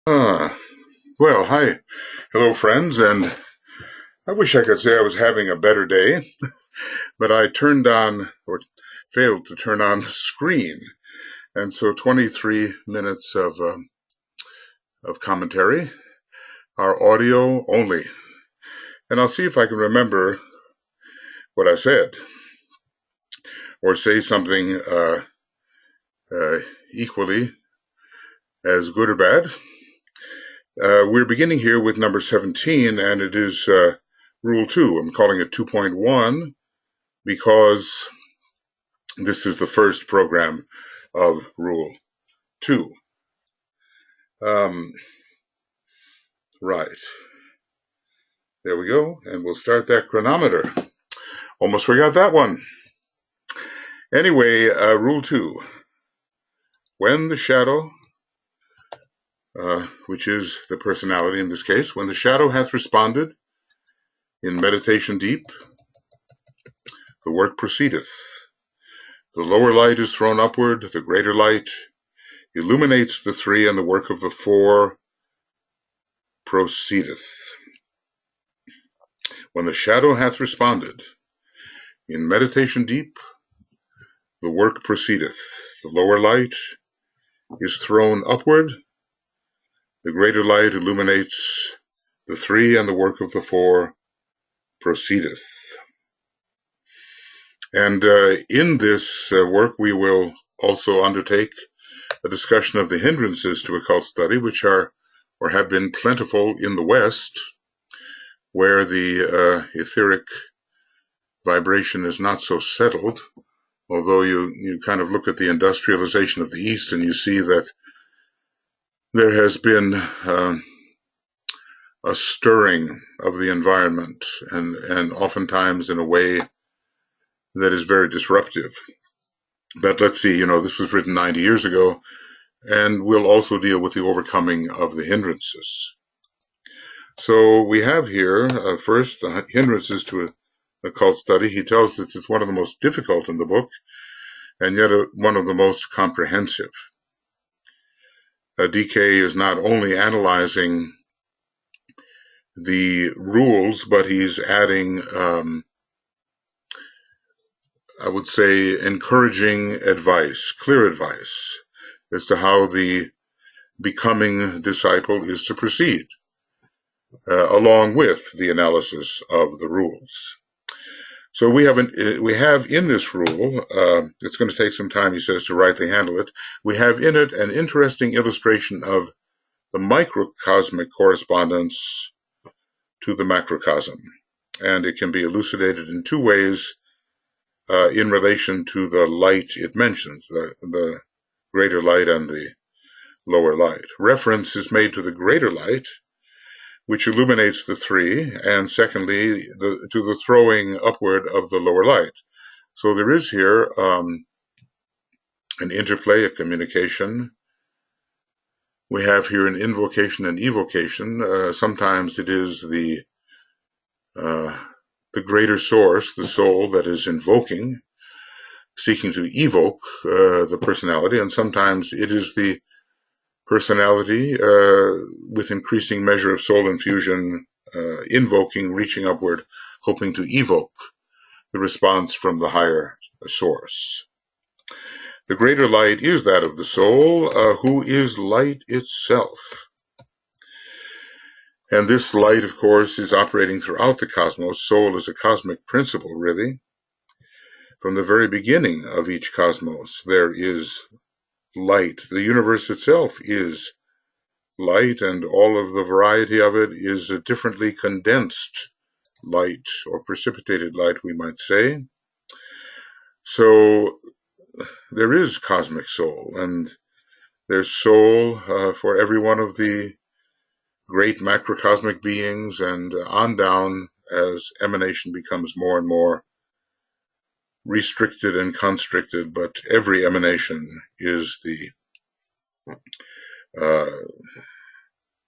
Well, hi. Hello, friends, and I wish I could say I was having a better day, but I turned on, or failed to turn on the screen, and so 23 minutes of commentary are audio only. And I'll see if I can remember what I said, or say something equally as good or bad. We're beginning here with number 17, and it is Rule 2. I'm calling it 2.1 because this is the first program of Rule 2. Right. There we go, and we'll start that chronometer. Almost forgot that one. Anyway, Rule 2. When the shadow, which is the personality in this case, when the shadow hath responded in meditation deep, the work proceedeth. The lower light is thrown upward, the greater light illuminates the three, and the work of the four proceedeth. When the shadow hath responded in meditation deep, the work proceedeth. The lower light is thrown upward, the greater light illuminates the three, and the work of the four proceedeth. And in this work we will also undertake a discussion of the hindrances to occult study, which are or have been plentiful in the West, where the etheric vibration is not so settled, although you kind of look at the industrialization of the East and you see that there has been a stirring of the environment, and oftentimes in a way that is very disruptive. But let's see, this was written 90 years ago, and we'll also deal with the overcoming of the hindrances. So we have here, first, the hindrances to occult study. He tells us it's one of the most difficult in the book, and yet one of the most comprehensive. DK is not only analyzing the rules, but he's adding, I would say, encouraging advice, clear advice, as to how the becoming disciple is to proceed, along with the analysis of the rules. So we have in this rule, it's going to take some time, he says, to rightly handle it. We have in it an interesting illustration of the microcosmic correspondence to the macrocosm, and it can be elucidated in two ways in relation to the light it mentions, the greater light and the lower light. Reference is made to the greater light, which illuminates the three, and secondly, to the throwing upward of the lower light. So there is here an interplay, a communication. We have here an invocation and evocation. Sometimes it is the greater source, the soul, that is invoking, seeking to evoke the personality, and sometimes it is the personality with increasing measure of soul infusion, invoking, reaching upward, hoping to evoke the response from the higher source. The greater light is that of the soul, who is light itself. And this light, of course, is operating throughout the cosmos. Soul is a cosmic principle, really. From the very beginning of each cosmos, there is light. The universe itself is light, and all of the variety of it is a differently condensed light, or precipitated light, we might say. So there is cosmic soul, and there's soul for every one of the great macrocosmic beings, and on down as emanation becomes more and more restricted and constricted, but every emanation is the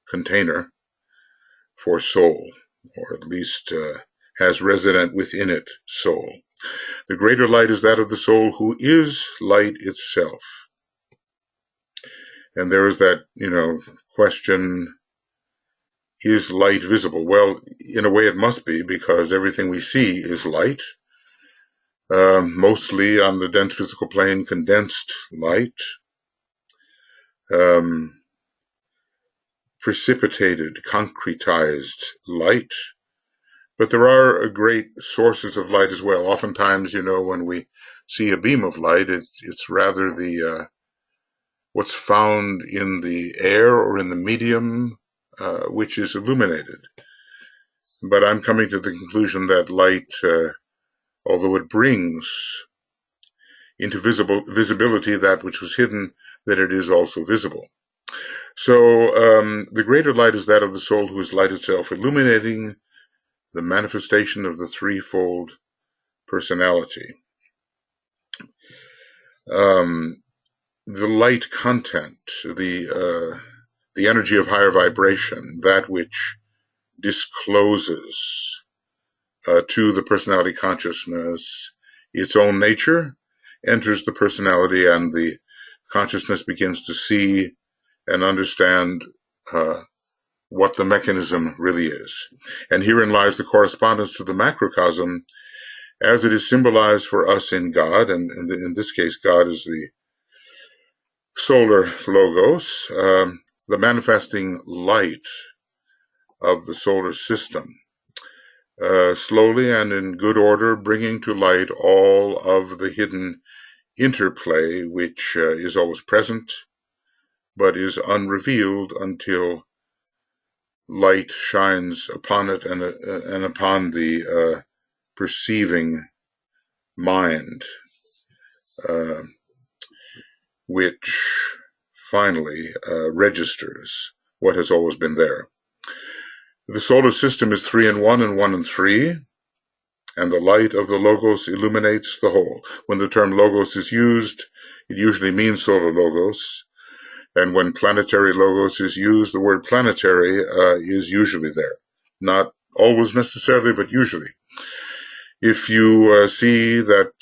container for soul, or at least has resident within it soul. The greater light is that of the soul, who is light itself. And there is that, question, is light visible? Well, in a way it must be, because everything we see is light, mostly on the dense physical plane, condensed light, precipitated, concretized light. But there are great sources of light as well. Oftentimes, when we see a beam of light, it's rather what's found in the air or in the medium, which is illuminated. But I'm coming to the conclusion that light, although it brings into visibility that which was hidden, that it is also visible. So the greater light is that of the soul, who is light itself, illuminating the manifestation of the threefold personality. The light content, the energy of higher vibration, that which discloses to the personality consciousness its own nature, enters the personality, and the consciousness begins to see and understand what the mechanism really is. And herein lies the correspondence to the macrocosm, as it is symbolized for us in God, and in this case, God is the solar logos, the manifesting light of the solar system, slowly and in good order bringing to light all of the hidden interplay which is always present, but is unrevealed until light shines upon it and upon the perceiving mind, which finally registers what has always been there. The solar system is 3 in 1 and 1 in 3, and the light of the logos illuminates the whole. When the term logos is used, it usually means solar logos, and when planetary logos is used, the word planetary is usually there. Not always necessarily, but usually. If you see that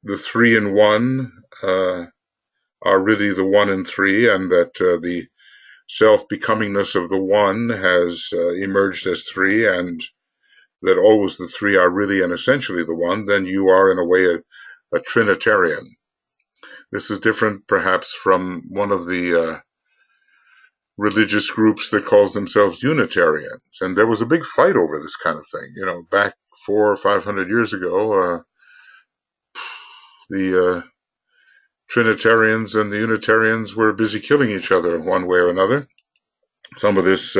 the 3 in 1 are really the 1 in 3, and that the self-becomingness of the 1 has emerged as 3, and that always the 3 are really and essentially the 1, then you are in a way a Trinitarian. This is different perhaps from one of the religious groups that calls themselves Unitarians. And there was a big fight over this kind of thing. Back 400 or 500 years ago, the Trinitarians and the Unitarians were busy killing each other one way or another. Some of this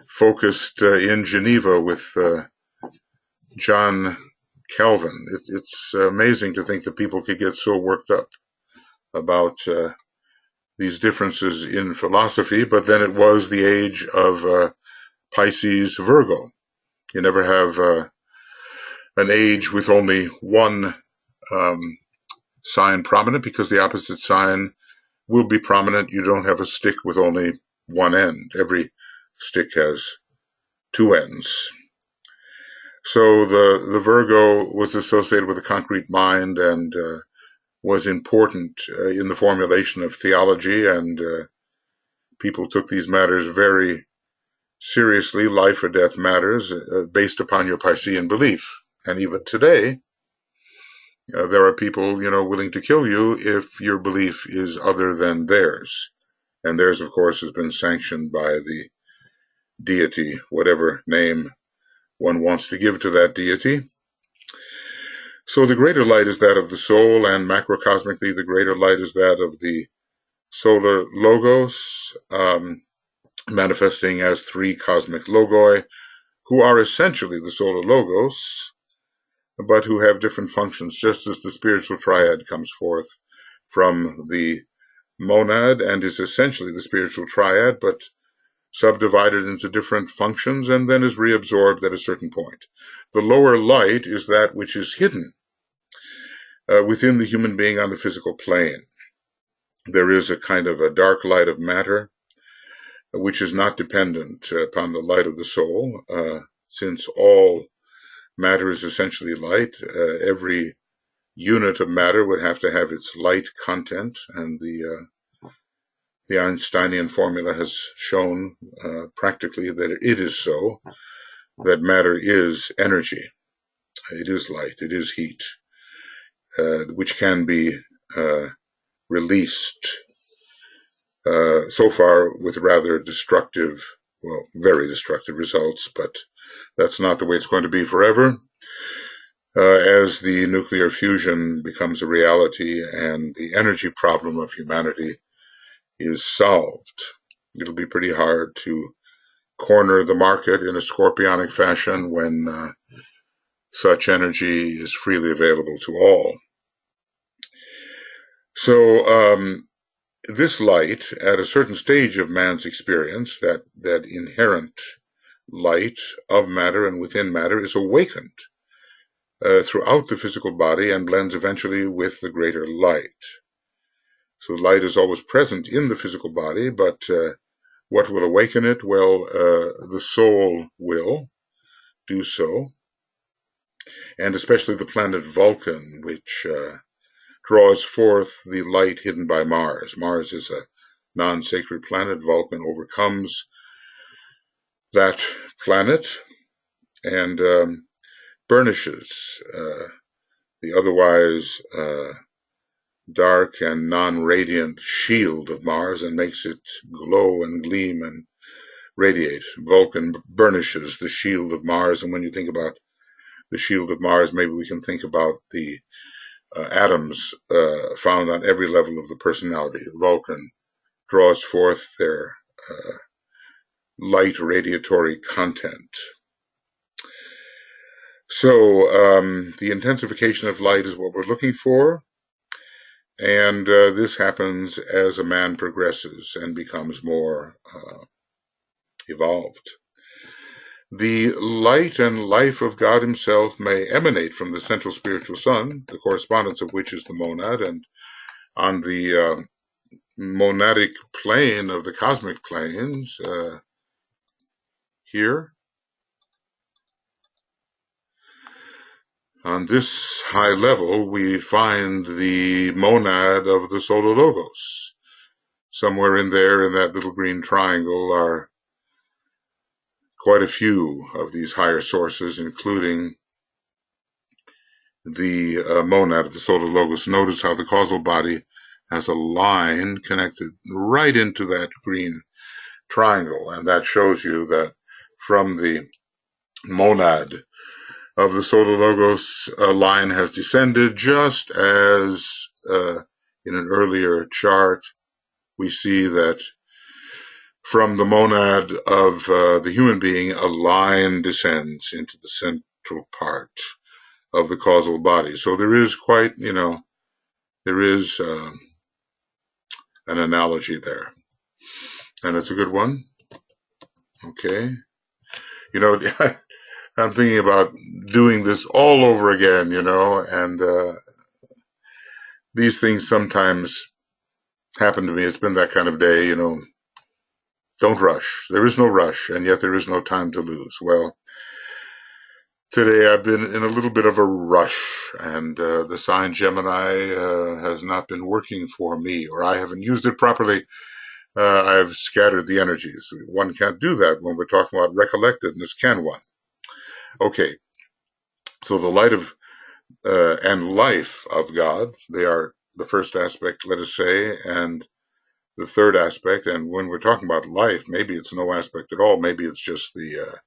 focused in Geneva with John Calvin. It's amazing to think that people could get so worked up about these differences in philosophy, but then it was the age of Pisces Virgo. You never have an age with only one sign prominent, because the opposite sign will be prominent. You don't have a stick with only one end. Every stick has two ends. So the Virgo was associated with a concrete mind and was important in the formulation of theology, and people took these matters very seriously, life or death matters, based upon your Piscean belief. And even today, there are people, willing to kill you if your belief is other than theirs. And theirs, of course, has been sanctioned by the deity, whatever name one wants to give to that deity. So the greater light is that of the soul, and macrocosmically, the greater light is that of the solar logos, manifesting as 3 cosmic logoi, who are essentially the solar logos, but who have different functions, just as the spiritual triad comes forth from the monad and is essentially the spiritual triad, but subdivided into different functions and then is reabsorbed at a certain point. The lower light is that which is hidden within the human being on the physical plane. There is a kind of a dark light of matter, which is not dependent upon the light of the soul, since all matter is essentially light. Every unit of matter would have to have its light content, and the Einsteinian formula has shown practically that it is so, that matter is energy. It is light, it is heat, which can be released, so far with rather destructive, well, very destructive results, but that's not the way it's going to be forever. As the nuclear fusion becomes a reality and the energy problem of humanity is solved, it'll be pretty hard to corner the market in a scorpionic fashion when such energy is freely available to all. So this light, at a certain stage of man's experience, that inherent light of matter and within matter, is awakened throughout the physical body and blends eventually with the greater light. So light is always present in the physical body, but what will awaken it? Well, the soul will do so, and especially the planet Vulcan, which draws forth the light hidden by Mars. Mars is a non-sacred planet. Vulcan overcomes that planet and burnishes the otherwise dark and non-radiant shield of Mars and makes it glow and gleam and radiate. Vulcan burnishes the shield of Mars, and when you think about the shield of Mars, maybe we can think about the atoms found on every level of the personality. Vulcan draws forth their light radiatory content. So the intensification of light is what we're looking for, and this happens as a man progresses and becomes more evolved. The light and life of God himself may emanate from the central spiritual sun, the correspondence of which is the monad, and on the monadic plane of the cosmic planes, here, on this high level, we find the monad of the Solar Logos. Somewhere in there, in that little green triangle, are quite a few of these higher sources, including the monad of the Solar Logos. Notice how the causal body has a line connected right into that green triangle, and that shows you that from the monad of the Solar Logos, a line has descended, just as in an earlier chart we see that from the monad of the human being, a line descends into the central part of the causal body. So there is quite, there is an analogy there, and it's a good one. Okay, I'm thinking about doing this all over again, and these things sometimes happen to me. It's been that kind of day, Don't rush. There is no rush, and yet there is no time to lose. Well, today I've been in a little bit of a rush, and the sign Gemini has not been working for me, or I haven't used it properly. I've scattered the energies. One can't do that when we're talking about recollectedness, can one? Okay, so the light of and life of God, they are the first aspect, let us say, and the third aspect. And when we're talking about life, maybe it's no aspect at all. Maybe it's just the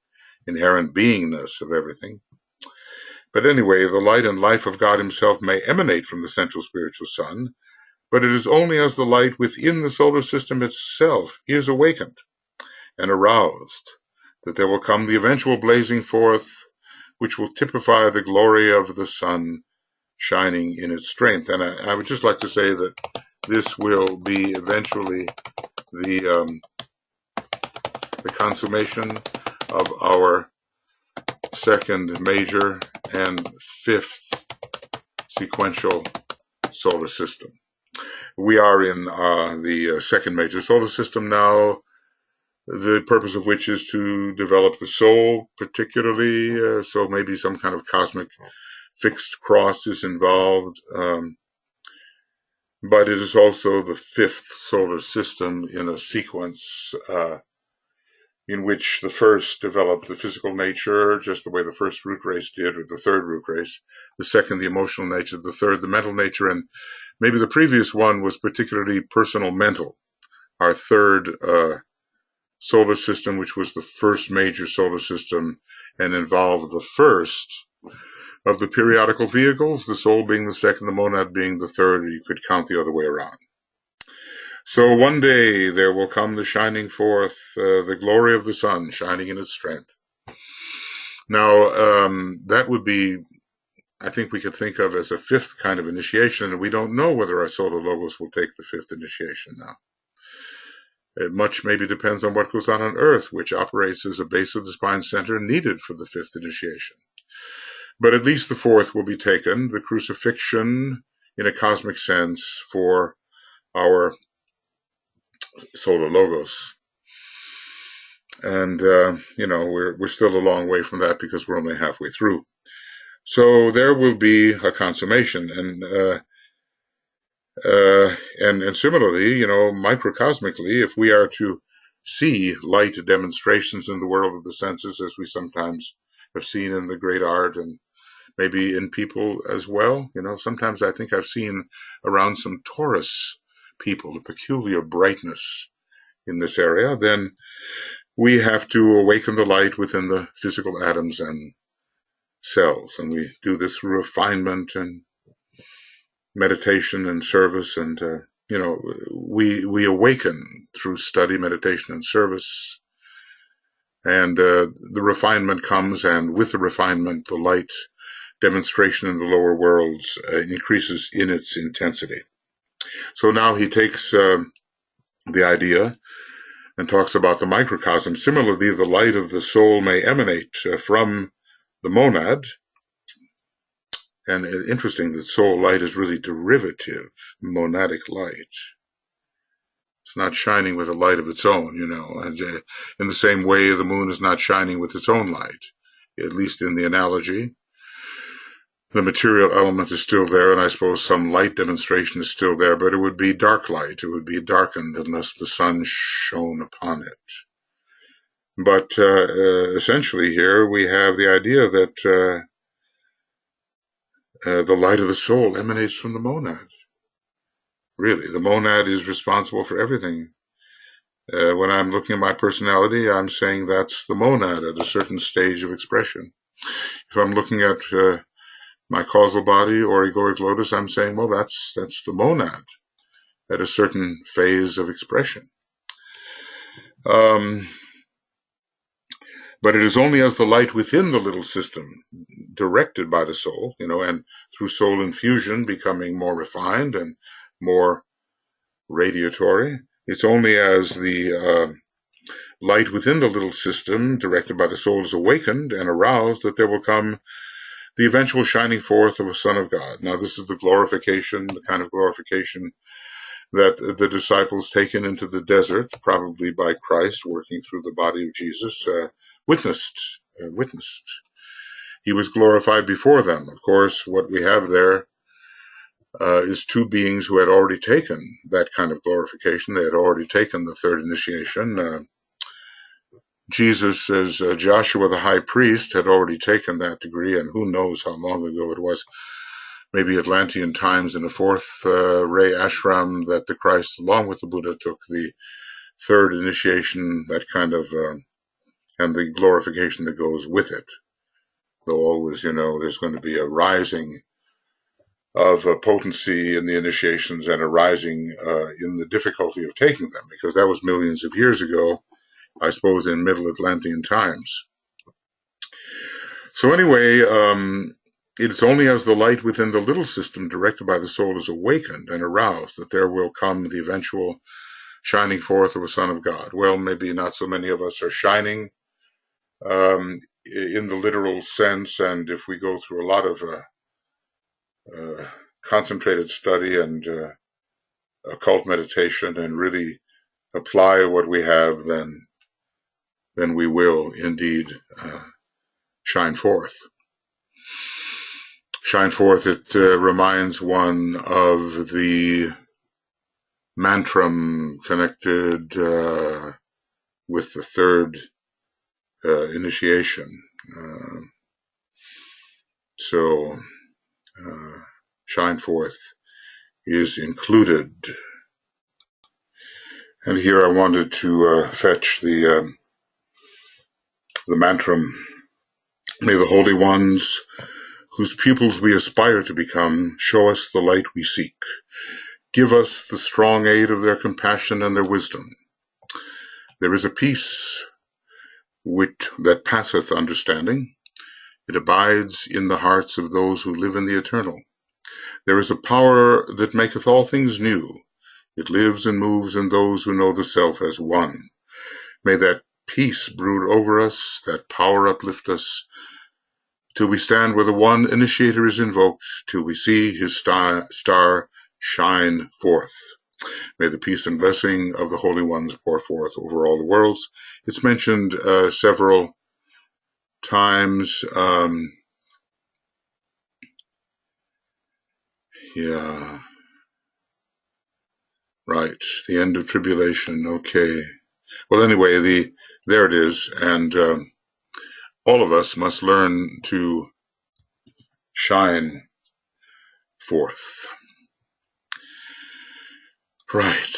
inherent beingness of everything. But anyway, the light and life of God himself may emanate from the central spiritual sun, but it is only as the light within the solar system itself is awakened and aroused that there will come the eventual blazing forth, which will typify the glory of the sun shining in its strength. And I would just like to say that this will be eventually the consummation of our second major and fifth sequential solar system. We are in the second major solar system now, the purpose of which is to develop the soul particularly, so maybe some kind of cosmic fixed cross is involved, but it is also the fifth solar system in a sequence in which the first developed the physical nature, just the way the first root race did, or the third root race, the second the emotional nature, the third the mental nature, and maybe the previous one was particularly personal mental. Our third solar system, which was the first major solar system and involved the first of the periodical vehicles, the soul being the second, the monad being the third, or you could count the other way around. So one day there will come the shining forth, the glory of the sun shining in its strength. Now, that would be, I think we could think of as a fifth kind of initiation, and we don't know whether our solar logos will take the fifth initiation now. It much maybe depends on what goes on Earth, which operates as a base of the spine center needed for the fifth initiation. But at least the fourth will be taken, the crucifixion in a cosmic sense for our solar logos. And, we're still a long way from that because we're only halfway through. So there will be a consummation. And similarly, microcosmically, if we are to see light demonstrations in the world of the senses, as we sometimes have seen in the great art and maybe in people as well, sometimes I think I've seen around some Taurus people a peculiar brightness in this area, then we have to awaken the light within the physical atoms and cells. And we do this through refinement and meditation and service. And, we awaken through study, meditation, and service. And the refinement comes, and with the refinement, the light demonstration in the lower worlds increases in its intensity. So now he takes the idea and talks about the microcosm. Similarly, the light of the soul may emanate from the monad. And interesting that soul light is really derivative, monadic light. It's not shining with a light of its own, and in the same way the moon is not shining with its own light, at least in the analogy. The material element is still there, and I suppose some light demonstration is still there, but it would be dark light. It would be darkened unless the sun shone upon it. But essentially here we have the idea that the light of the soul emanates from the monad. Really, the monad is responsible for everything. When I'm looking at my personality, I'm saying that's the monad at a certain stage of expression. If I'm looking at my causal body or egoic lotus, I'm saying, well, that's the monad at a certain phase of expression. But it is only as the light within the little system, directed by the soul, and through soul infusion becoming more refined and more radiatory, it's only as the light within the little system, directed by the soul, is awakened and aroused that there will come the eventual shining forth of a Son of God. Now, this is the glorification, the kind of glorification that the disciples taken into the desert, probably by Christ working through the body of Jesus, witnessed. He was glorified before them. Of course, what we have there is two beings who had already taken that kind of glorification. They had already taken the third initiation. Jesus, as Joshua the high priest, had already taken that degree, and who knows how long ago it was, maybe Atlantean times, in the fourth ray ashram, that the Christ, along with the Buddha, took the third initiation, that kind of, and the glorification that goes with it. Though always, there's going to be a rising of potency in the initiations and a rising in the difficulty of taking them, because that was millions of years ago, I suppose, in Middle Atlantean times. So anyway, it's only as the light within the little system directed by the soul is awakened and aroused that there will come the eventual shining forth of a Son of God. Well, maybe not so many of us are shining in the literal sense, and if we go through a lot of concentrated study and occult meditation and really apply what we have, then we will indeed shine forth. Shine forth, it reminds one of the mantram connected with the third initiation. So shine forth is included. And here I wanted to fetch the mantram. May the holy ones, whose pupils we aspire to become, show us the light we seek. Give us the strong aid of their compassion and their wisdom. There is a peace that passeth understanding. It abides in the hearts of those who live in the eternal. There is a power that maketh all things new. It lives and moves in those who know the self as one. May that peace brood over us, that power uplift us, till we stand where the one initiator is invoked, till we see his star shine forth. May the peace and blessing of the holy ones pour forth over all the worlds. It's mentioned several times. Yeah. Right. The end of tribulation. Okay. Well, anyway, there it is. And all of us must learn to shine forth. Right.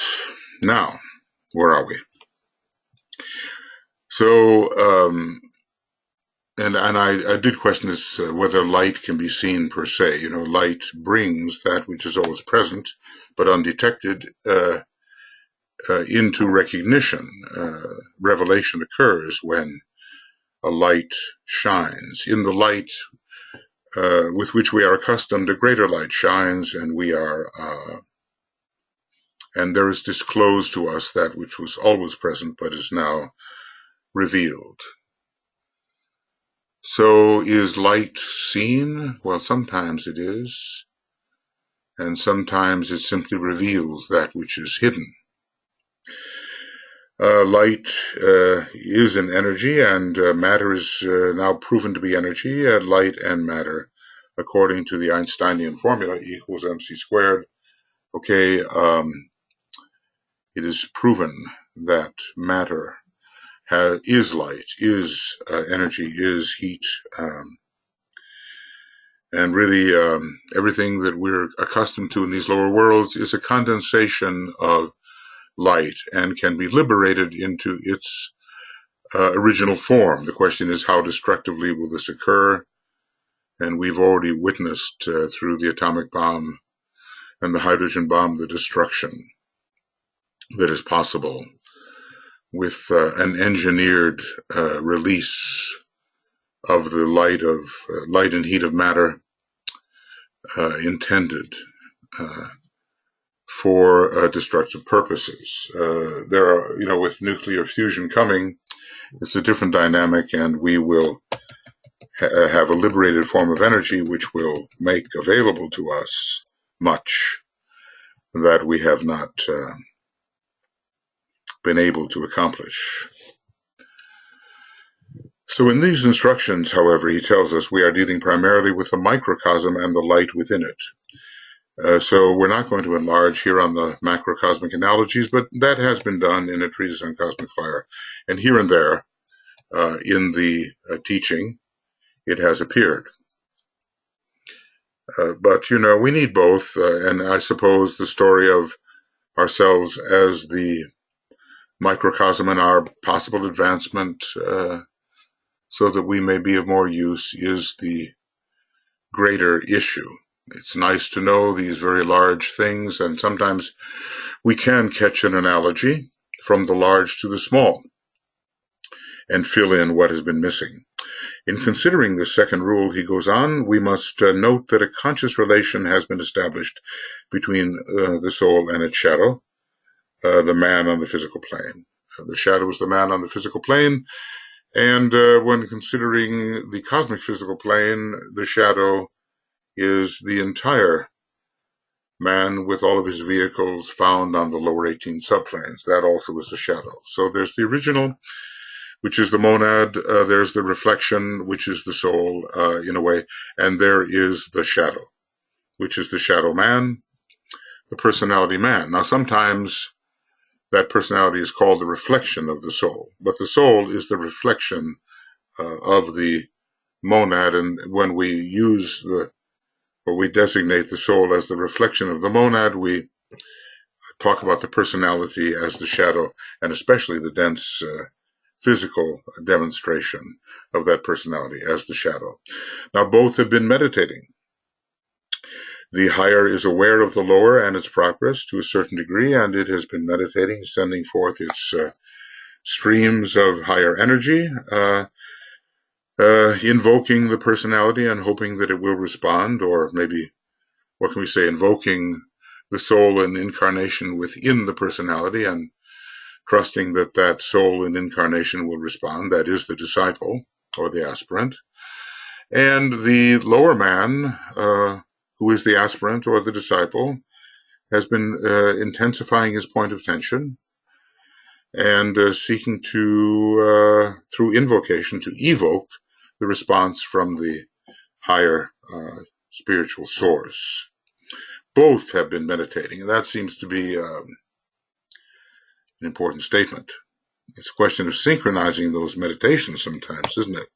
Now, where are we? So, and I did question this, whether light can be seen per se. You know, light brings that which is always present, but undetected, into recognition. Revelation occurs when a light shines. In the light with which we are accustomed, a greater light shines, and we are, and there is disclosed to us that which was always present, but is now revealed. So is light seen? Well, sometimes it is, and sometimes it simply reveals that which is hidden. Light is an energy, and matter is now proven to be energy. Light and matter, according to the Einsteinian formula, E equals mc squared. Okay, it is proven that matter is light, is energy, is heat, and really everything that we're accustomed to in these lower worlds is a condensation of light and can be liberated into its original form. The question is, how destructively will this occur? And we've already witnessed through the atomic bomb and the hydrogen bomb the destruction that is possible with an engineered release of the light and heat of matter intended for destructive purposes. There are, you know, with nuclear fusion coming, it's a different dynamic, and we will have a liberated form of energy which will make available to us much that we have not been able to accomplish. So in these instructions, however, he tells us we are dealing primarily with the microcosm and the light within it. So we're not going to enlarge here on the macrocosmic analogies, but that has been done in a treatise on cosmic fire. And here and there in the teaching, it has appeared. But, you know, we need both. And I suppose the story of ourselves as the microcosm and our possible advancement so that we may be of more use is the greater issue. It's nice to know these very large things, and sometimes we can catch an analogy from the large to the small and fill in what has been missing. In considering this second rule, he goes on, we must note that a conscious relation has been established between the soul and its shadow, the man on the physical plane. The shadow is the man on the physical plane, and when considering the cosmic physical plane, the shadow is the entire man with all of his vehicles found on the lower 18 subplanes. That also is the shadow. So there's the original, which is the monad. There's the reflection, which is the soul, in a way. And there is the shadow, which is the shadow man, the personality man. Now, sometimes that personality is called the reflection of the soul, but the soul is the reflection of the monad. And when we use or we designate the soul as the reflection of the monad, we talk about the personality as the shadow, and especially the dense physical demonstration of that personality as the shadow. Now, both have been meditating. The higher is aware of the lower and its progress to a certain degree, and it has been meditating, sending forth its streams of higher energy, invoking the personality and hoping that it will respond, or maybe, what can we say, invoking the soul and incarnation within the personality and trusting that that soul and incarnation will respond. That is the disciple or the aspirant. And the lower man, who is the aspirant or the disciple, has been intensifying his point of tension and seeking to, through invocation, to evoke the response from the higher spiritual source. Both have been meditating, and that seems to be an important statement. It's a question of synchronizing those meditations sometimes, isn't it?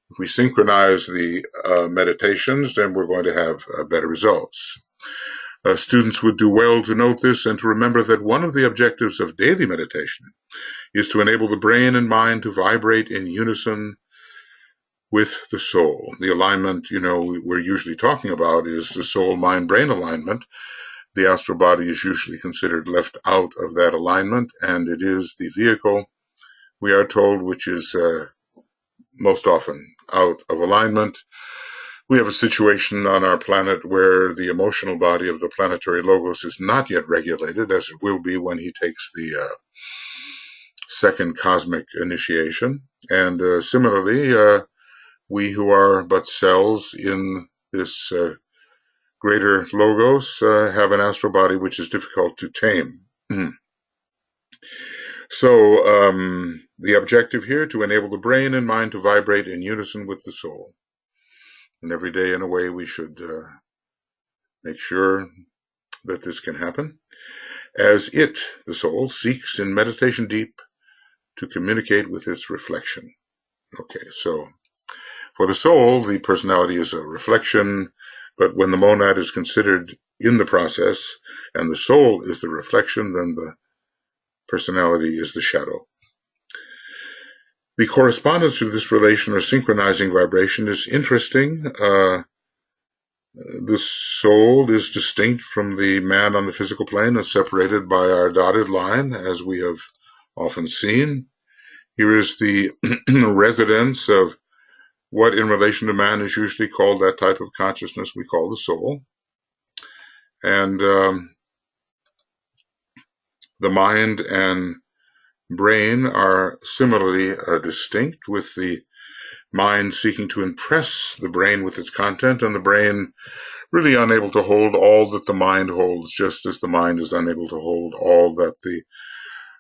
If we synchronize the meditations, then we're going to have better results. Students would do well to note this and to remember that one of the objectives of daily meditation is to enable the brain and mind to vibrate in unison with the soul. The alignment, we're usually talking about is the soul-mind-brain alignment. The astral body is usually considered left out of that alignment, and it is the vehicle, we are told, which is most often out of alignment. We have a situation on our planet where the emotional body of the planetary logos is not yet regulated, as it will be when he takes the second cosmic initiation. And similarly, we who are but cells in this greater logos have an astral body which is difficult to tame. So the objective here, to enable the brain and mind to vibrate in unison with the soul. And every day, in a way, we should make sure that this can happen, as it, the soul, seeks in meditation deep to communicate with its reflection. Okay, so for the soul, the personality is a reflection, but when the monad is considered in the process and the soul is the reflection, then the personality is the shadow. The correspondence of this relation or synchronizing vibration is interesting. The soul is distinct from the man on the physical plane and separated by our dotted line, as we have often seen. Here is the residence of what in relation to man is usually called that type of consciousness we call the soul. And the mind and brain are similarly distinct, with the mind seeking to impress the brain with its content, and the brain really unable to hold all that the mind holds, just as the mind is unable to hold all that the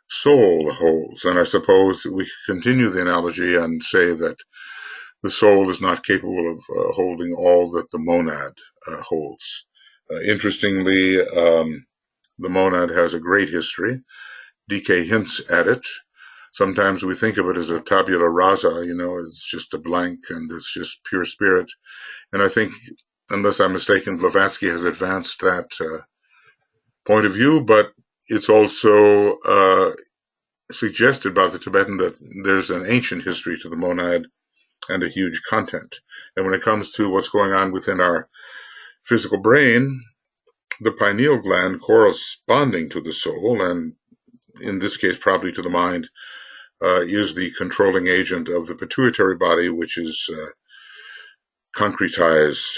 soul holds. And I suppose we could continue the analogy and say that the soul is not capable of holding all that the monad holds. Interestingly, the monad has a great history. DK hints at it. Sometimes we think of it as a tabula rasa, it's just a blank and it's just pure spirit. And I think, unless I'm mistaken, Blavatsky has advanced that point of view, but it's also suggested by the Tibetan that there's an ancient history to the monad and a huge content. And when it comes to what's going on within our physical brain, the pineal gland corresponding to the soul, and in this case probably to the mind, is the controlling agent of the pituitary body, which is concretized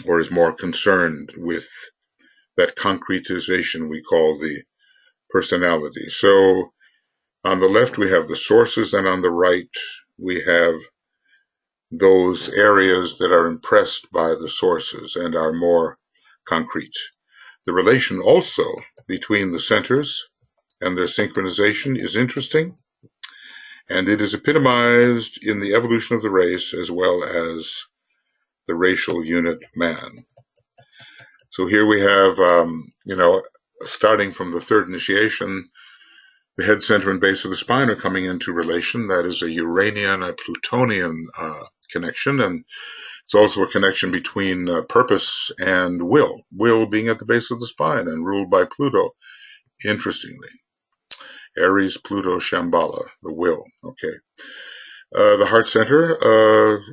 or is more concerned with that concretization we call the personality. So on the left we have the sources, and on the right we have those areas that are impressed by the sources and are more concrete. The relation also between the centers and their synchronization is interesting. And it is epitomized in the evolution of the race as well as the racial unit man. So here we have, starting from the third initiation, the head, center, and base of the spine are coming into relation. That is a Uranian, a Plutonian connection, and it's also a connection between purpose and will. Will being at the base of the spine and ruled by Pluto, interestingly. Aries, Pluto, Shambhala, the will. Okay. The heart center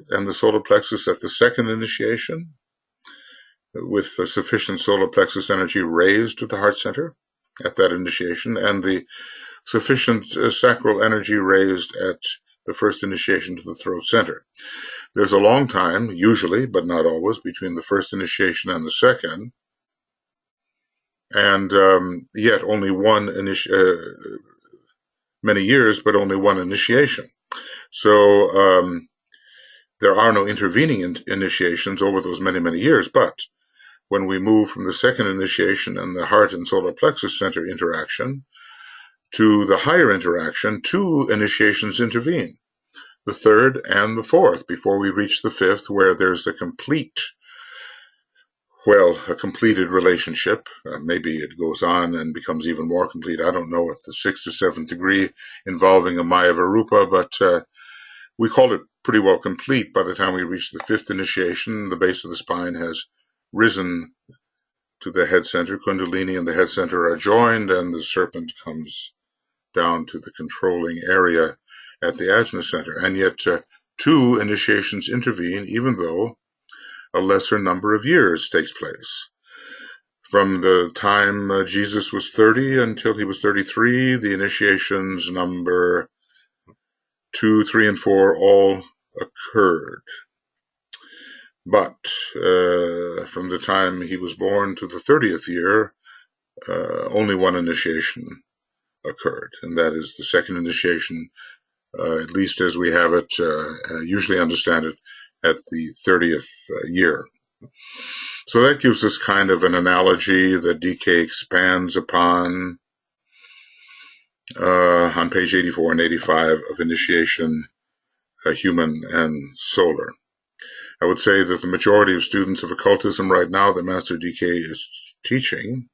and the solar plexus at the second initiation, with sufficient solar plexus energy raised to the heart center at that initiation, and the sufficient sacral energy raised at the first initiation to the throat center. There's a long time, usually, but not always, between the first initiation and the second, and yet only many years, but only one initiation. So there are no intervening initiations over those many, many years, but when we move from the second initiation and the heart and solar plexus center interaction to the higher interaction, two initiations intervene, the third and the fourth, before we reach the fifth, where there's a completed relationship. Maybe it goes on and becomes even more complete. I don't know at the sixth or seventh degree involving a Maya Varupa, but we call it pretty well complete by the time we reach the fifth initiation. The base of the spine has risen to the head center. Kundalini and the head center are joined, and the serpent comes down to the controlling area at the Ajna center. And yet two initiations intervene, even though a lesser number of years takes place. From the time Jesus was 30 until he was 33, the initiations number 2, 3, and 4 all occurred. But from the time he was born to the 30th year, only one initiation occurred, and that is the second initiation, at least as we have it, usually understand it, at the 30th year. So that gives us kind of an analogy that DK expands upon on page 84 and 85 of Initiation, Human and Solar. I would say that the majority of students of occultism right now that Master DK is teaching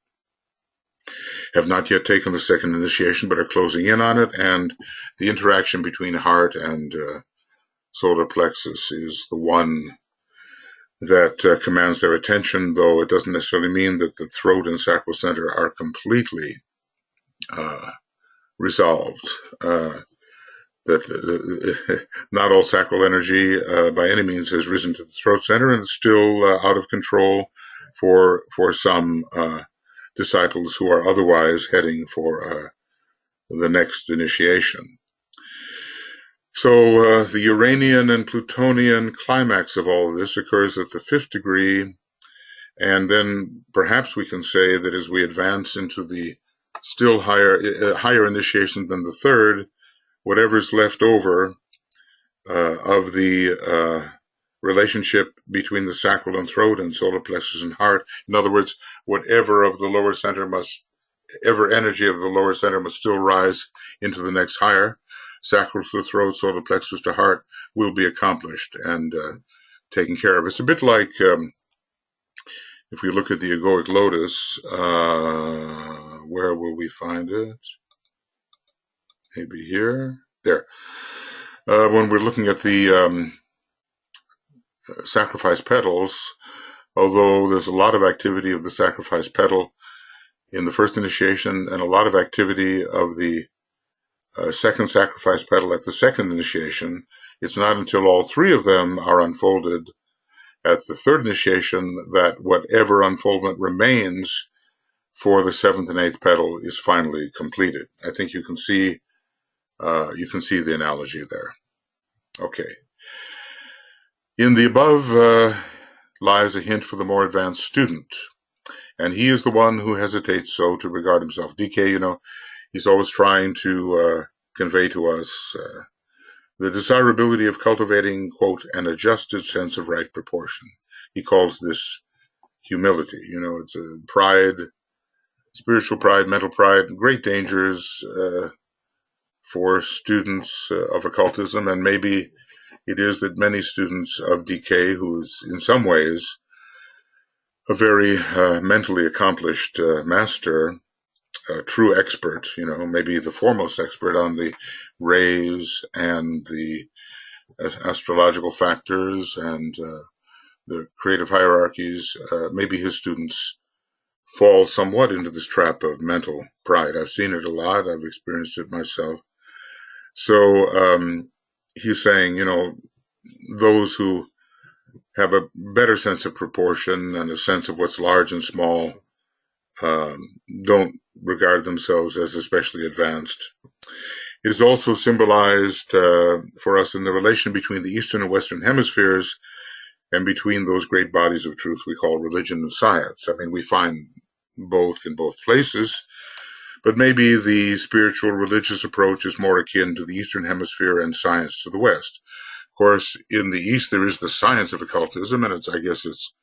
have not yet taken the second initiation, but are closing in on it, and the interaction between heart and solar plexus is the one that commands their attention, though it doesn't necessarily mean that the throat and sacral center are completely resolved. That not all sacral energy by any means has risen to the throat center, and it's still out of control for some disciples who are otherwise heading for the next initiation. So the Uranian and Plutonian climax of all of this occurs at the fifth degree, and then perhaps we can say that as we advance into the still higher initiation than the third, whatever's left over of the relationship between the sacral and throat and solar plexus and heart, in other words, whatever energy of the lower center must still rise into the next higher, sacral to throat, solar plexus to heart, will be accomplished and taken care of. It's a bit like if we look at the egoic lotus, where will we find it? Maybe here, there. When we're looking at the sacrifice petals, although there's a lot of activity of the sacrifice petal in the first initiation and a lot of activity of the second sacrifice petal at the second initiation, it's not until all three of them are unfolded at the third initiation that whatever unfoldment remains for the seventh and eighth petal is finally completed. I think you can see the analogy there. Okay. In the above lies a hint for the more advanced student, and he is the one who hesitates so to regard himself. DK, he's always trying to convey to us the desirability of cultivating, quote, an adjusted sense of right proportion. He calls this humility. It's a pride, spiritual pride, mental pride, great dangers for students of occultism, and maybe it is that many students of DK, who is in some ways a very mentally accomplished master, a true expert, maybe the foremost expert on the rays and the astrological factors and the creative hierarchies, maybe his students fall somewhat into this trap of mental pride. I've seen it a lot. I've experienced it myself. So he's saying, those who have a better sense of proportion and a sense of what's large and small don't regard themselves as especially advanced. It is also symbolized for us in the relation between the Eastern and Western hemispheres and between those great bodies of truth we call religion and science. I mean, we find both in both places, but maybe the spiritual religious approach is more akin to the Eastern hemisphere and science to the West. Of course, in the East, there is the science of occultism, and I guess it's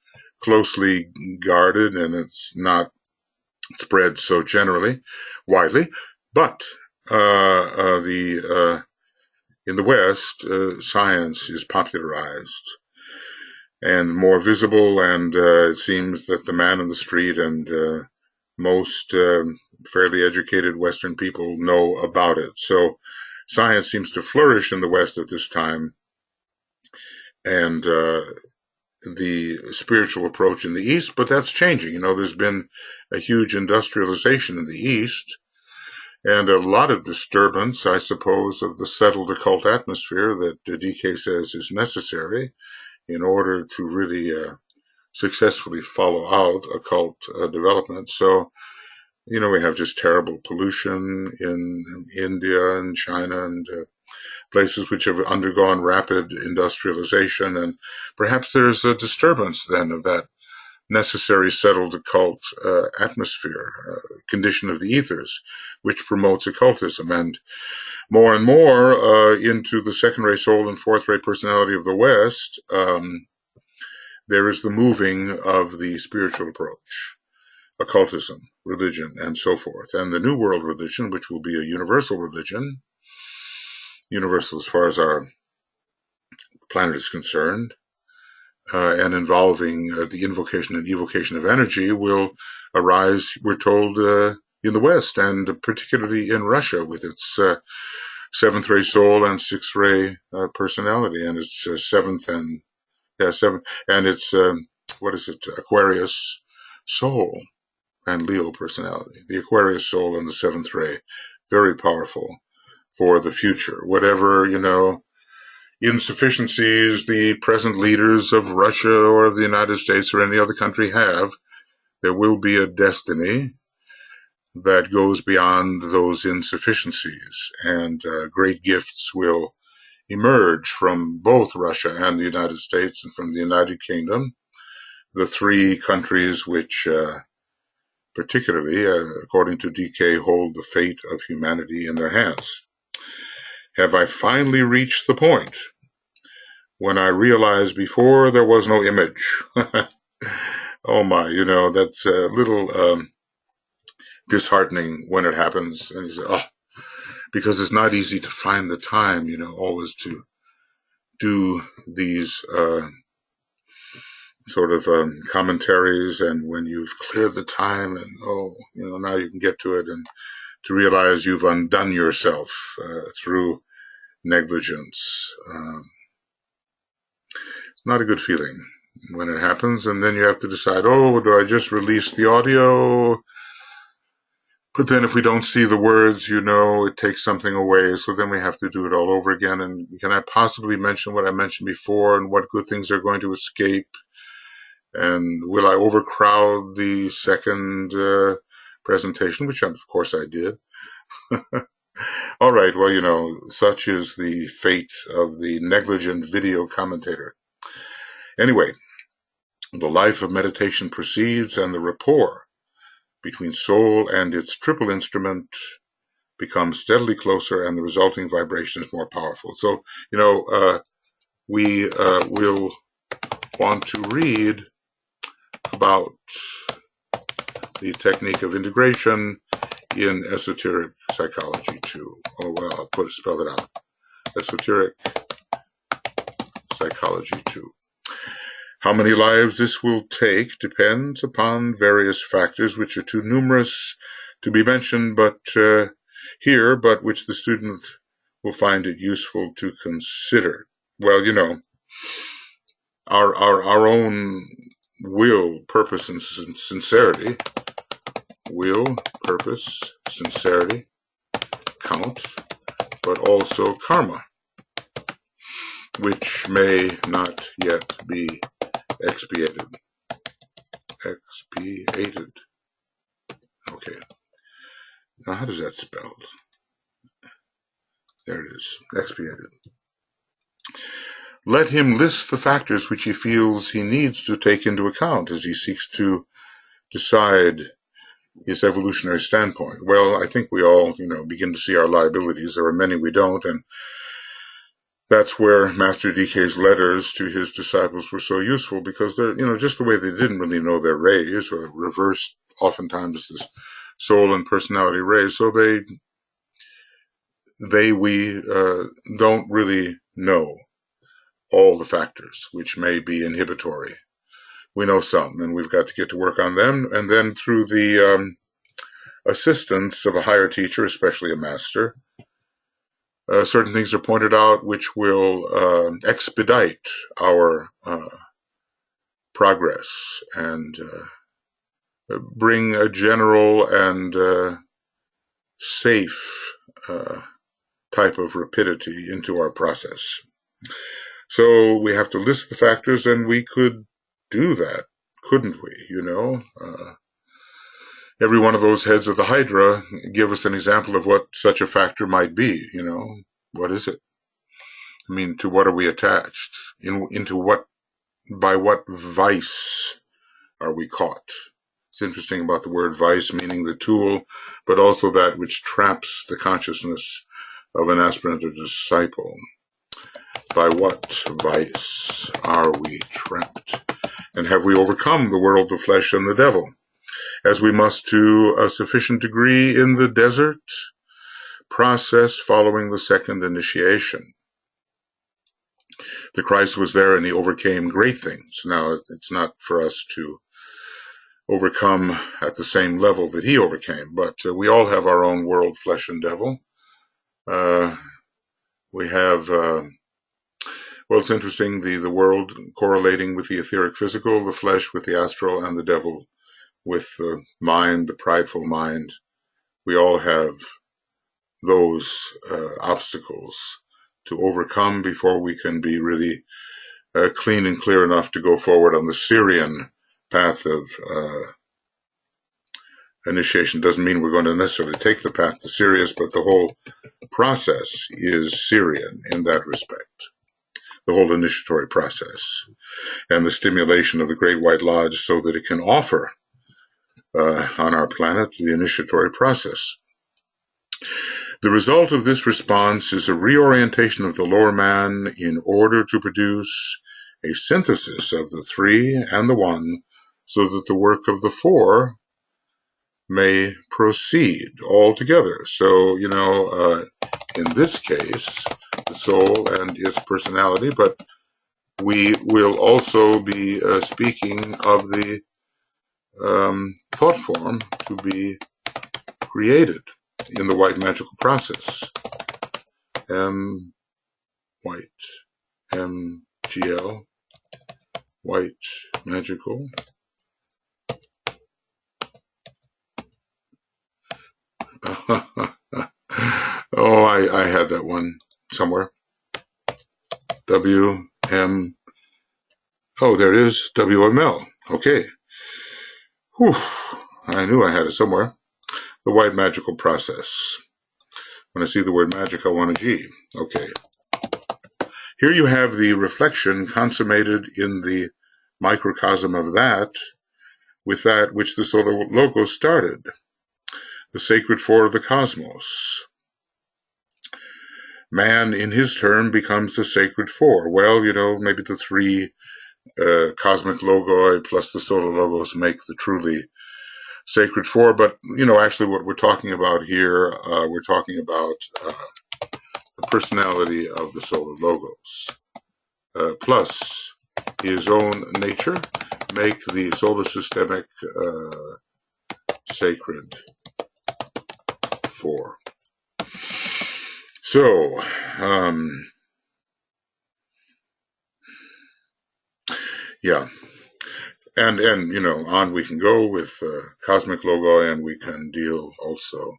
closely guarded and it's not spread so widely. But in the West, science is popularized and more visible, and it seems that the man in the street and most fairly educated Western people know about it. So science seems to flourish in the West at this time, and the spiritual approach in the East, but that's changing. There's been a huge industrialization in the East and a lot of disturbance, I suppose, of the settled occult atmosphere that DK says is necessary in order to really successfully follow out occult development. So, we have just terrible pollution in India and China and places which have undergone rapid industrialization, and perhaps there's a disturbance then of that necessary settled occult atmosphere, condition of the ethers, which promotes occultism, and more into the second-ray soul and fourth-ray personality of the West. There is the moving of the spiritual approach, occultism, religion, and so forth, and the New World religion, which will be a universal religion, universal as far as our planet is concerned, and involving the invocation and evocation of energy, will arise, we're told, in the West, and particularly in Russia with its seventh ray soul and sixth ray personality, and its seventh and its Aquarius soul and Leo personality. The Aquarius soul and the seventh ray, very powerful for the future. Whatever, insufficiencies the present leaders of Russia or the United States or any other country have, there will be a destiny that goes beyond those insufficiencies, and great gifts will emerge from both Russia and the United States and from the United Kingdom, the three countries which particularly, according to DK, hold the fate of humanity in their hands. Have I finally reached the point when I realized before there was no image? Oh my, that's a little disheartening when it happens. And you say, because it's not easy to find the time, always to do these sort of commentaries, and when you've cleared the time and now you can get to it, and to realize you've undone yourself through negligence. It's not a good feeling when it happens, and then you have to decide, do I just release the audio? But then if we don't see the words, it takes something away, so then we have to do it all over again. And can I possibly mention what I mentioned before, and what good things are going to escape? And will I overcrowd the second presentation, which of course I did. All right, well, such is the fate of the negligent video commentator. Anyway, the life of meditation proceeds, and the rapport between soul and its triple instrument becomes steadily closer, and the resulting vibration is more powerful. So, we will want to read about the technique of integration in esoteric psychology too. Oh well, I'll spell it out. Esoteric psychology too. How many lives this will take depends upon various factors which are too numerous to be mentioned here, but which the student will find it useful to consider. Well, you know, our own will, purpose, and sincerity, will, purpose, sincerity count, but also karma, which may not yet be expiated. Expiated. Okay. Now, how does that spell? There it is. Expiated. Let him list the factors which he feels he needs to take into account as he seeks to decide his evolutionary standpoint. Well, I think we all, begin to see our liabilities. There are many we don't, and that's where Master DK's letters to his disciples were so useful, because they're, just the way they didn't really know their rays, or reversed oftentimes this soul and personality rays. So we don't really know all the factors which may be inhibitory. We know some, and we've got to get to work on them. And then through the assistance of a higher teacher, especially a master, certain things are pointed out which will expedite our progress and bring a general and safe type of rapidity into our process. So we have to list the factors, and we could do that, couldn't we? Every one of those heads of the Hydra give us an example of what such a factor might be. What is it? I mean, to what are we attached? By what vice are we caught? It's interesting about the word vice, meaning the tool, but also that which traps the consciousness of an aspirant or disciple. By what vice are we trapped? And have we overcome the world of flesh and the devil? As we must to a sufficient degree in the desert process following the second initiation. The Christ was there and he overcame great things. Now, it's not for us to overcome at the same level that he overcame, but we all have our own world, flesh and devil. We have... Well, it's interesting, the world correlating with the etheric physical, the flesh with the astral, and the devil with the mind, the prideful mind. We all have those obstacles to overcome before we can be really clean and clear enough to go forward on the Syrian path of initiation. Doesn't mean we're going to necessarily take the path to Sirius, but the whole process is Syrian in that respect. The whole initiatory process and the stimulation of the Great White Lodge so that it can offer on our planet the initiatory process. The result of this response is a reorientation of the lower man in order to produce a synthesis of the three and the one, so that the work of the four may proceed all together. So, in this case, the soul and its personality, but we will also be speaking of the thought form to be created in the white magical process. White, MGL, white magical. Oh, I had that one somewhere. WM. Oh, there it is. WML. Okay. Whew. I knew I had it somewhere. The white magical process. When I see the word magic, I want a G. Okay. Here you have the reflection consummated in the microcosm of that, with that which the solar logos started. The sacred four of the cosmos. Man, in his turn, becomes the sacred four. Well, maybe the three cosmic logoi plus the solar logos make the truly sacred for, but actually what we're talking about here, we're talking about the personality of the solar logos, plus his own nature, make the solar systemic sacred for. So, yeah. And on we can go with cosmic logo, and we can deal also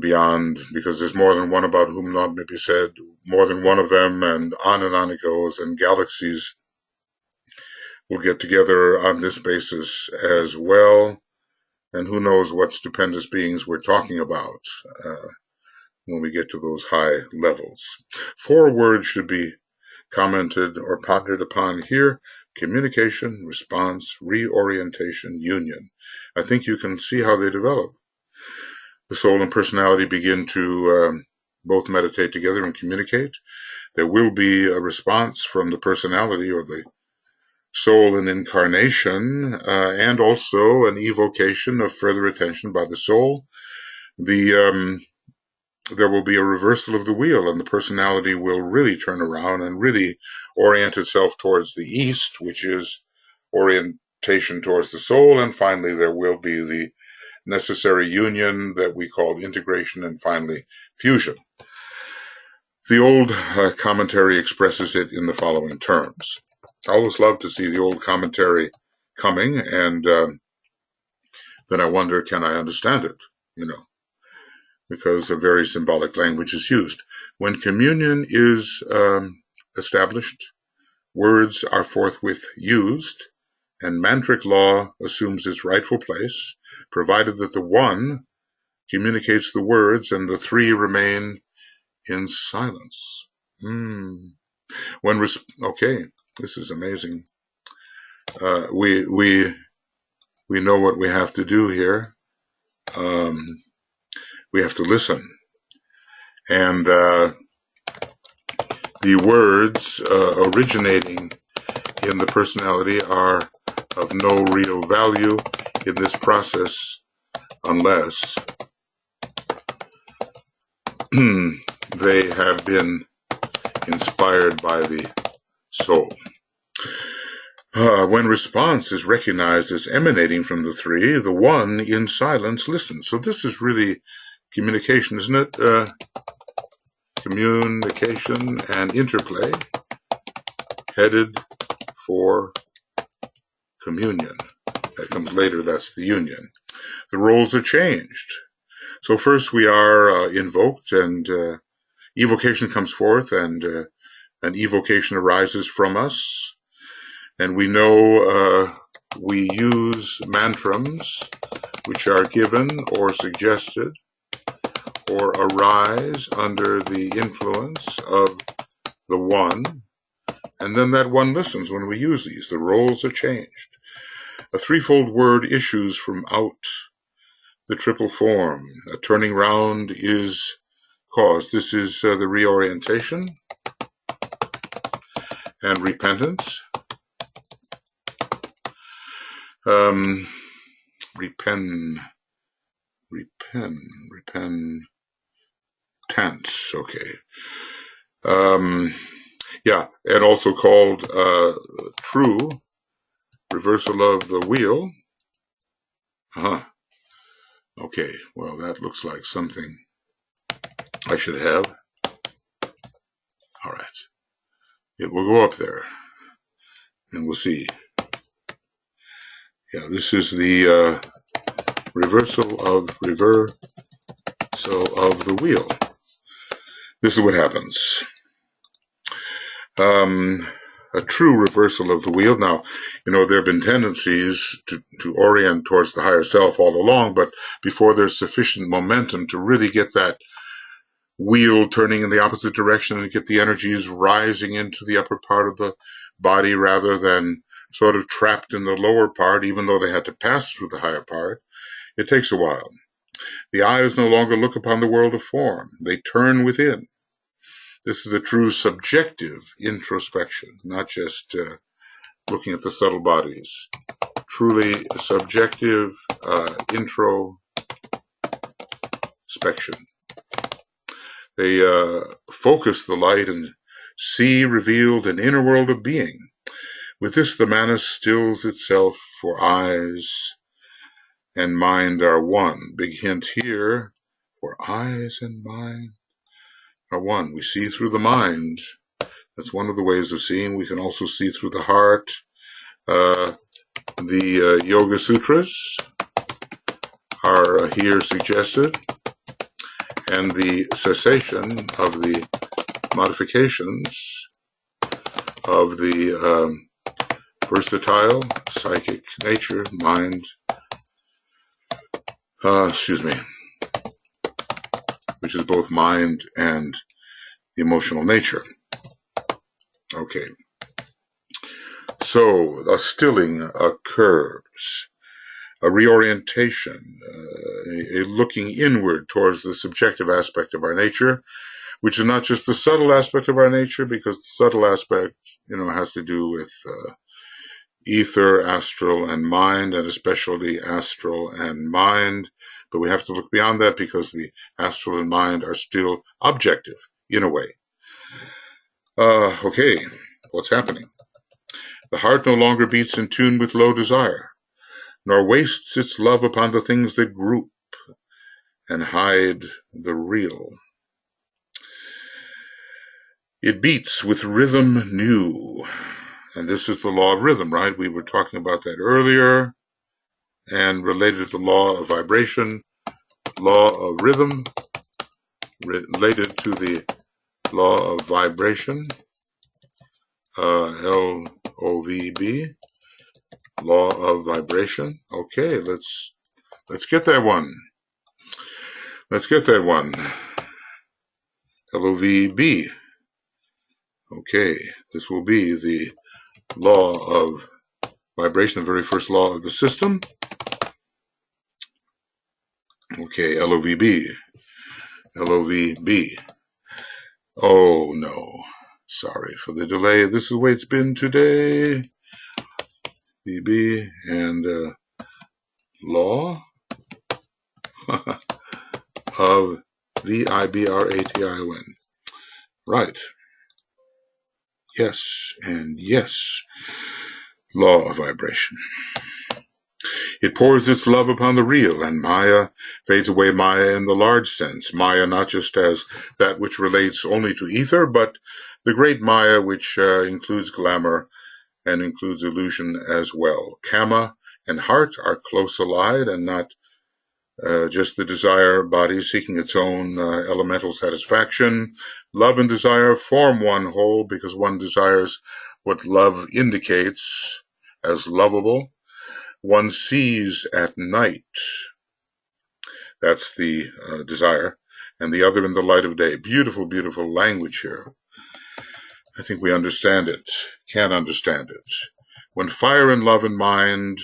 beyond, because there's more than one about whom not may be said, more than one of them, and on it goes, and galaxies will get together on this basis as well, and who knows what stupendous beings we're talking about when we get to those high levels. 4 words should be commented or pondered upon here: communication, response, reorientation, union. I think you can see how they develop. The soul and personality begin to both meditate together and communicate. There will be a response from the personality or the soul in incarnation, and also an evocation of further attention by the soul. There will be a reversal of the wheel, and the personality will really turn around and really orient itself towards the east, which is orientation towards the soul. And finally, there will be the necessary union that we call integration, and finally, fusion. The old commentary expresses it in the following terms. I always love to see the old commentary coming, and then I wonder, can I understand it? Because a very symbolic language is used. When communion is established, words are forthwith used, and mantric law assumes its rightful place, provided that the one communicates the words and the 3 remain in silence. Okay, this is amazing. We know what we have to do here. We have to listen, and the words originating in the personality are of no real value in this process unless they have been inspired by the soul. When response is recognized as emanating from the 3, the one in silence listens. So this is really communication, isn't it? Communication and interplay, headed for communion. That comes later, that's the union. The roles are changed. So first we are invoked, and evocation comes forth, and an evocation arises from us. And we know we use mantrams which are given or suggested or arise under the influence of the one, and then that one listens when we use these. The roles are changed. A 3-fold word issues from out the triple form. A turning round is caused. This is the reorientation and repentance. Repentance, okay. Yeah, and also called true reversal of the wheel. Okay, well, that looks like something I should have. All right, it will go up there, and we'll see. Yeah, this is the reversal of the wheel. This is what happens. A true reversal of the wheel. Now, there have been tendencies to orient towards the higher self all along, but before there's sufficient momentum to really get that wheel turning in the opposite direction and get the energies rising into the upper part of the body rather than sort of trapped in the lower part, even though they had to pass through the higher part, it takes a while. The eyes no longer look upon the world of form. They turn within. This is a true subjective introspection, not just looking at the subtle bodies. truly subjective introspection. They focus the light and see revealed an inner world of being. With this, the manus stills itself, for eyes and mind are one. Big hint here, for eyes and mind are one. We see through the mind. That's one of the ways of seeing. We can also see through the heart. The Yoga Sutras are here suggested, and the cessation of the modifications of the versatile psychic nature, mind, which is both mind and the emotional nature. Okay. So a stilling occurs, a reorientation, a looking inward towards the subjective aspect of our nature, which is not just the subtle aspect of our nature, because the subtle aspect, has to do with ether, astral, and mind, and especially astral and mind. But we have to look beyond that because the astral and mind are still objective in a way. Okay, what's happening? The heart no longer beats in tune with low desire, nor wastes its love upon the things that group and hide the real. It beats with rhythm new, and this is the law of rhythm, right? We were talking about that earlier, and related to the law of vibration, law of rhythm, related to the law of vibration, LOVB, law of vibration. Okay, let's get that one. Let's get that one. LOVB. Okay, this will be the law of vibration, the very first law of the system. Okay, LOVB. LOVB. Oh no, sorry for the delay. This is the way it's been today. VB and law of vibration. Right. Yes and yes. Law of vibration. It pours its love upon the real, and Maya fades away. Maya in the large sense. Maya not just as that which relates only to ether, but the great Maya which includes glamour and includes illusion as well. Kama and heart are close allied, and not just the desire body seeking its own elemental satisfaction. Love and desire form one whole because one desires what love indicates as lovable. One sees at night. That's the desire. And the other in the light of day. Beautiful, beautiful language here. I think we understand it, can understand it. When fire and love and mind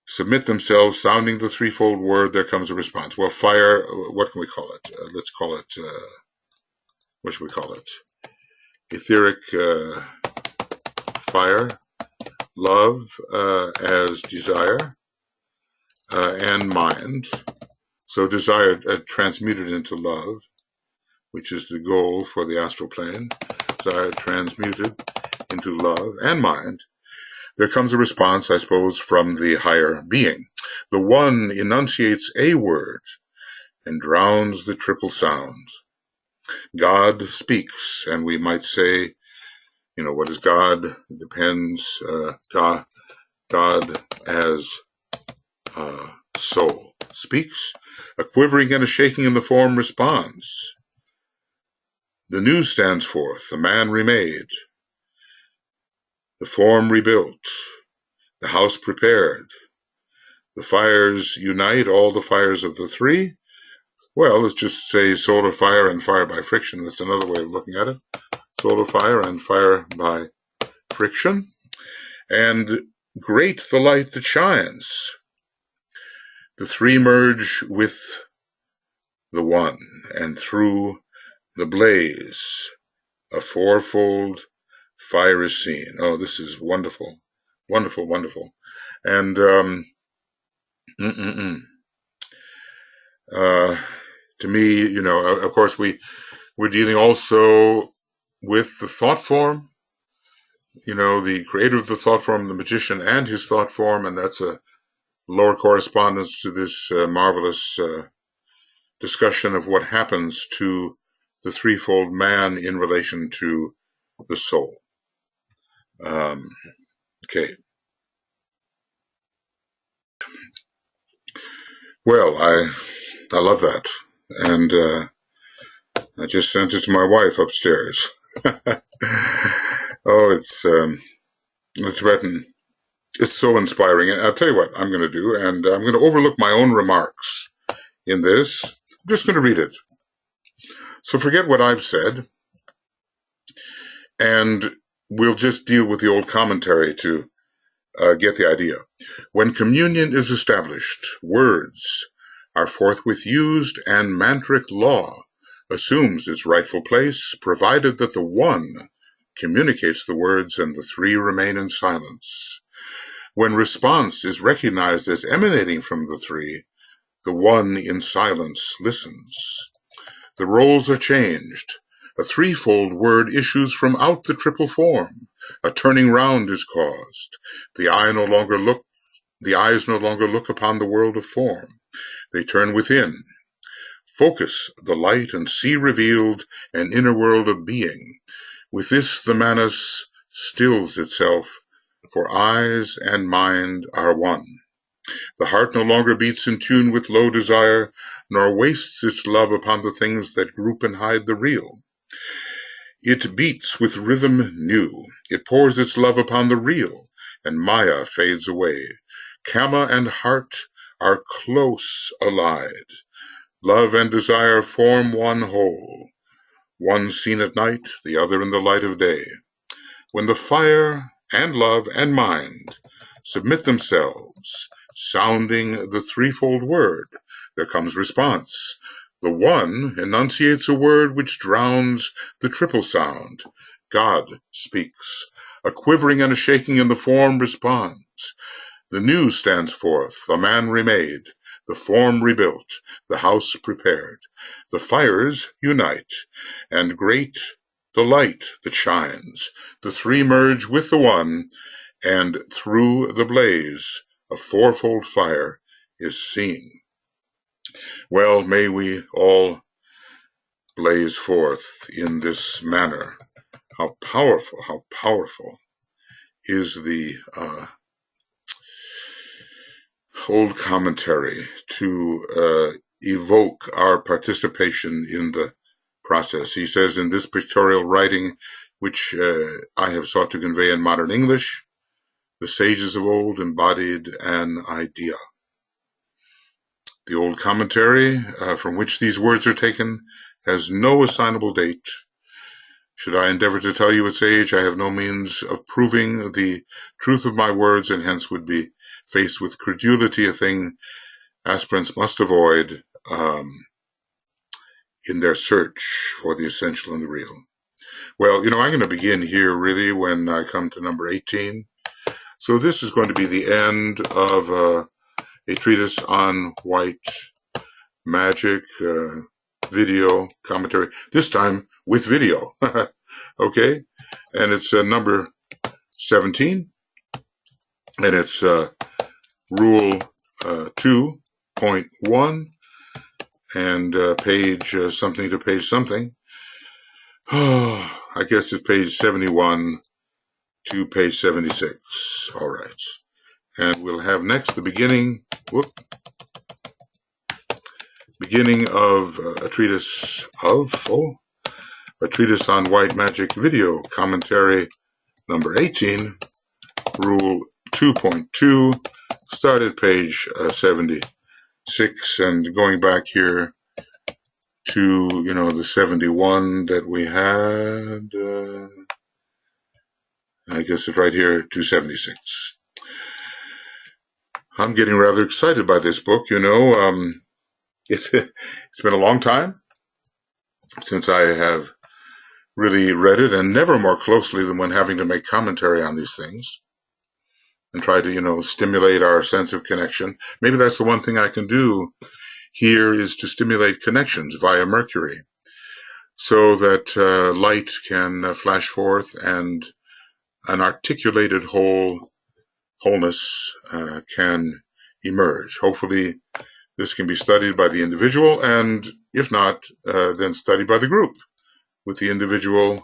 submit themselves, sounding the threefold word, there comes a response. Well, fire, what can we call it? Let's call it, what should we call it? Etheric fire, love as desire, and mind. So desire transmuted into love, which is the goal for the astral plane. Desire transmuted into love and mind. There comes a response, I suppose, from the higher being. The one enunciates a word and drowns the triple sound. God speaks, and we might say, what is God? It depends. God as soul speaks. A quivering and a shaking in the form responds. The new stands forth, the man remade, the form rebuilt, the house prepared. The fires unite, all the fires of the three. Well, let's just say solar fire and fire by friction. That's another way of looking at it. Solar fire and fire by friction. And great the light that shines. The three merge with the one, and through the blaze, a fourfold fire is seen. Oh, this is wonderful. Wonderful, wonderful. And mm, mm, mm. Uh, to me, of course, we're dealing also with the thought form, the creator of the thought form, the magician, and his thought form, and that's a lower correspondence to this marvelous discussion of what happens to the threefold man in relation to the soul. Okay. Well, I love that, and I just sent it to my wife upstairs. Oh, it's the Tibetan. It's so inspiring. And I'll tell you what I'm going to do, and I'm going to overlook my own remarks in this. I'm just going to read it. So forget what I've said, and we'll just deal with the old commentary to get the idea. When communion is established, words are forthwith used, and mantric law assumes its rightful place, provided that the one communicates the words and the three remain in silence. When response is recognized as emanating from the three, the one in silence listens. The roles are changed. A threefold word issues from out the triple form. A turning round is caused. The eyes no longer look upon the world of form. They turn within. Focus the light and see revealed an inner world of being. With this the manas stills itself, for eyes and mind are one. The heart no longer beats in tune with low desire, nor wastes its love upon the things that group and hide the real. It beats with rhythm new. It pours its love upon the real, and Maya fades away. Kama and heart are close allied. Love and desire form one whole, one seen at night, the other in the light of day. When the fire and love and mind submit themselves, sounding the threefold word, there comes response. The one enunciates a word which drowns the triple sound. God speaks. A quivering and a shaking in the form responds. The new stands forth, a man remade, the form rebuilt, the house prepared. The fires unite, and great the light that shines. The three merge with the one, and through the blaze a fourfold fire is seen. Well, may we all blaze forth in this manner. How powerful is the old commentary to evoke our participation in the process. He says in this pictorial writing, which I have sought to convey in modern English, the sages of old embodied an idea. The old commentary from which these words are taken has no assignable date. Should I endeavor to tell you its age, I have no means of proving the truth of my words, and hence would be faced with credulity, a thing aspirants must avoid in their search for the essential and the real. Well, I'm going to begin here really when I come to number 18. So this is going to be the end of a treatise on white magic, video commentary, this time with video. Okay, and it's number 17, and it's rule 2.1, and page something to page something. I guess it's page 71 to page 76. All right, and we'll have next the beginning of a treatise on white magic video commentary number 18, rule 2.2, started page 76, and going back here to the 71 that we had, I guess it's right here, 276. I'm getting rather excited by this book. It's been a long time since I have really read it, and never more closely than when having to make commentary on these things. and try to, stimulate our sense of connection. Maybe that's the one thing I can do here, is to stimulate connections via Mercury, so that light can flash forth and an articulated wholeness can emerge. Hopefully this can be studied by the individual, and if not, then studied by the group, with the individual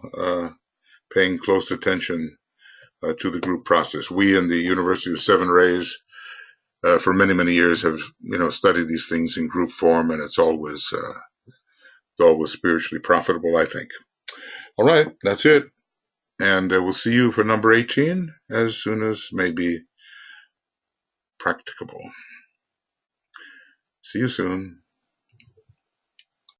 paying close attention to the group process. We in the University of Seven Rays for many, many years have studied these things in group form, and it's always spiritually profitable, I think. All right, that's it. And we'll see you for number 18 as soon as may be practicable. See you soon.